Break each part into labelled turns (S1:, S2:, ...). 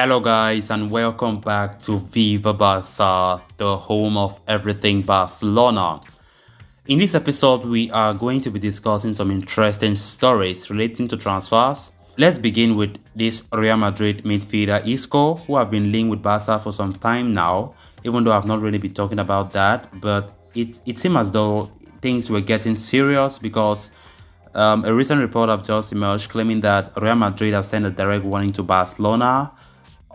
S1: Hello guys and welcome back to Viva Barça, the home of everything Barcelona. In this episode, we are going to be discussing some interesting stories relating to transfers. Let's begin with this Real Madrid midfielder Isco, who have been linked with Barca for some time now, even though I've not really been talking about that, but it seemed as though things were getting serious because a recent report have just emerged claiming that Real Madrid have sent a direct warning to Barcelona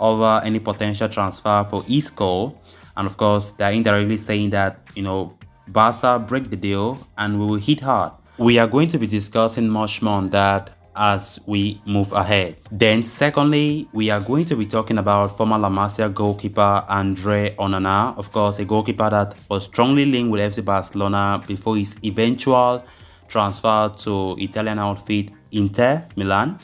S1: over any potential transfer for Isco, and of course they're indirectly saying that Barca break the deal and we will hit hard. We are going to be discussing much more on that as we move ahead. Then secondly, we are going to be talking about former La Masia goalkeeper Andre Onana, of course a goalkeeper that was strongly linked with FC Barcelona before his eventual transfer to Italian outfit Inter Milan.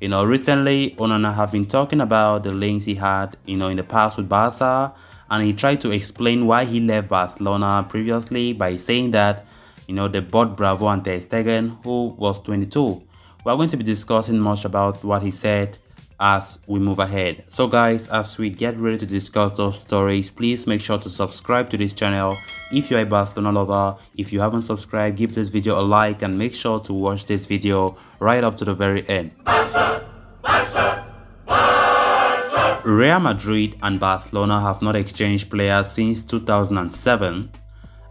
S1: Recently, Onana have been talking about the links he had, in the past with Barca, and he tried to explain why he left Barcelona previously by saying that, they bought Bravo and Ter Stegen, who was 22. We're going to be discussing much about what he said as we move ahead. So guys, as we get ready to discuss those stories, please make sure to subscribe to this channel if you're a Barcelona lover. If you haven't subscribed, give this video a like and make sure to watch this video right up to the very end. Barça, Barça, Barça. Real Madrid and Barcelona have not exchanged players since 2007.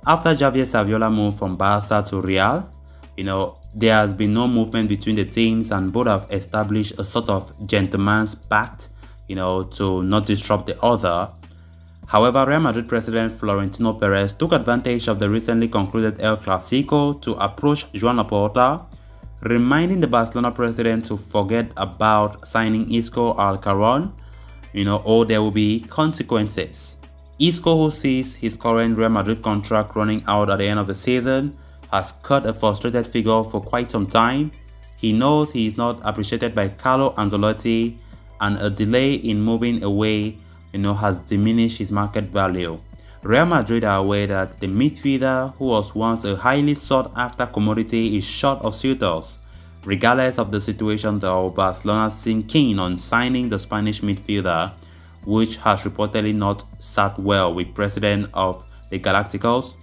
S1: After Javier Saviola moved from Barca to Real, there has been no movement between the teams, and both have established a sort of gentleman's pact, to not disrupt the other. However, Real Madrid president Florentino Perez took advantage of the recently concluded El Clasico to approach Joan Laporta, reminding the Barcelona president to forget about signing Isco Alcaron, or there will be consequences. Isco, who sees his current Real Madrid contract running out at the end of the season, has cut a frustrated figure for quite some time. He knows he is not appreciated by Carlo Ancelotti, and a delay in moving away, has diminished his market value. Real Madrid are aware that the midfielder, who was once a highly sought after commodity, is short of suitors. Regardless of the situation though, Barcelona seem keen on signing the Spanish midfielder, which has reportedly not sat well with president of the Galacticos.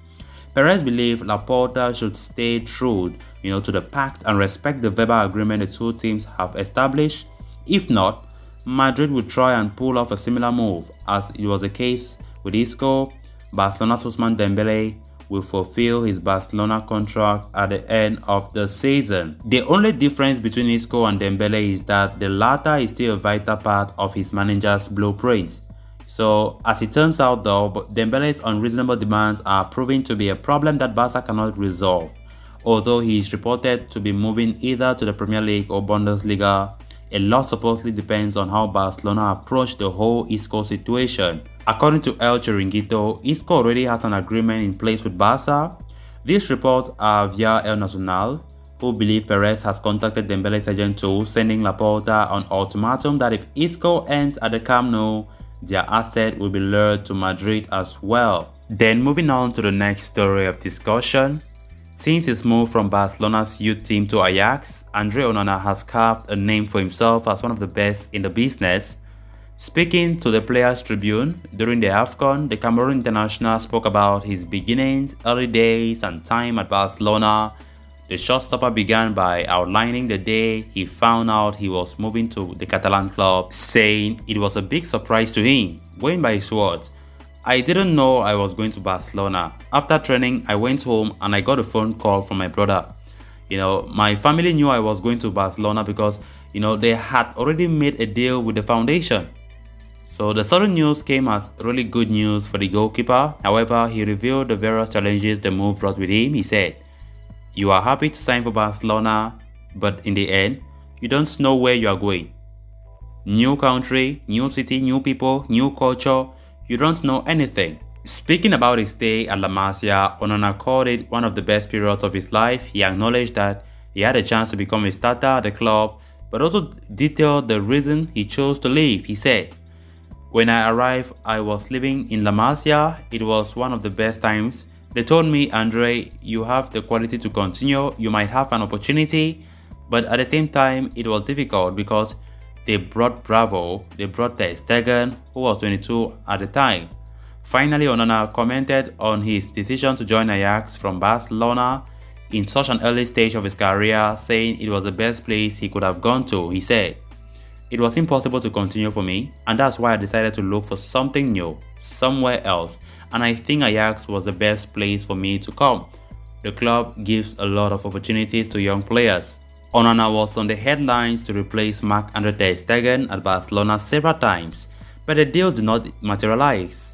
S1: Perez believes Laporta should stay true, to the pact and respect the verbal agreement the two teams have established. If not, Madrid would try and pull off a similar move, as it was the case with Isco. Barcelona's Ousmane Dembele will fulfill his Barcelona contract at the end of the season. The only difference between Isco and Dembele is that the latter is still a vital part of his manager's blueprint. So, as it turns out though, Dembele's unreasonable demands are proving to be a problem that Barca cannot resolve. Although he is reported to be moving either to the Premier League or Bundesliga, a lot supposedly depends on how Barcelona approach the whole Isco situation. According to El Chiringuito, Isco already has an agreement in place with Barca. These reports are via El Nacional, who believe Perez has contacted Dembele's agent too, sending Laporta an ultimatum that if Isco ends at the Camp Nou, their asset will be lured to Madrid as well. Then moving on to the next story of discussion. Since his move from Barcelona's youth team to Ajax, Andre Onana has carved a name for himself as one of the best in the business. Speaking to the Players Tribune during the AFCON, the Cameroon international spoke about his beginnings, early days and time at Barcelona. The showstopper began by outlining the day he found out he was moving to the Catalan club, saying it was a big surprise to him. Going by his words, "I didn't know I was going to Barcelona. After training, I went home and I got a phone call from my brother. My family knew I was going to Barcelona because, they had already made a deal with the foundation." So the sudden news came as really good news for the goalkeeper. However, he revealed the various challenges the move brought with him. He said, "You are happy to sign for Barcelona, but in the end, you don't know where you are going. New country, new city, new people, new culture, you don't know anything." Speaking about his stay at La Masia, Onana called it one of the best periods of his life. He acknowledged that he had a chance to become a starter at the club, but also detailed the reason he chose to leave. He said, "When I arrived, I was living in La Masia. It was one of the best times. They told me, Andre, you have the quality to continue, you might have an opportunity, but at the same time, it was difficult because They brought Bravo, they brought Ter Stegen, who was 22 at the time. Finally, Onana commented on his decision to join Ajax from Barcelona in such an early stage of his career, saying it was the best place he could have gone to. He said, "It was impossible to continue for me, and that's why I decided to look for something new, somewhere else, and I think Ajax was the best place for me to come. The club gives a lot of opportunities to young players." Onana was on the headlines to replace Marc-Andre Ter Stegen at Barcelona several times, but the deal did not materialize.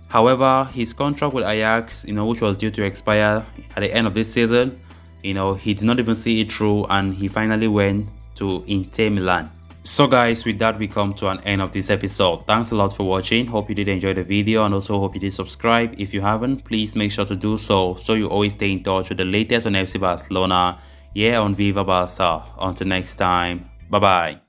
S1: However, his contract with Ajax, which was due to expire at the end of this season, he did not even see it through, and he finally went to Inter Milan. So guys, with that we come to an end of this episode. Thanks a lot for watching. Hope you did enjoy the video, and also hope you did subscribe. If you haven't, please make sure to do so you always stay in touch with the latest on FC Barcelona here on Viva Barça. Until next time, bye bye.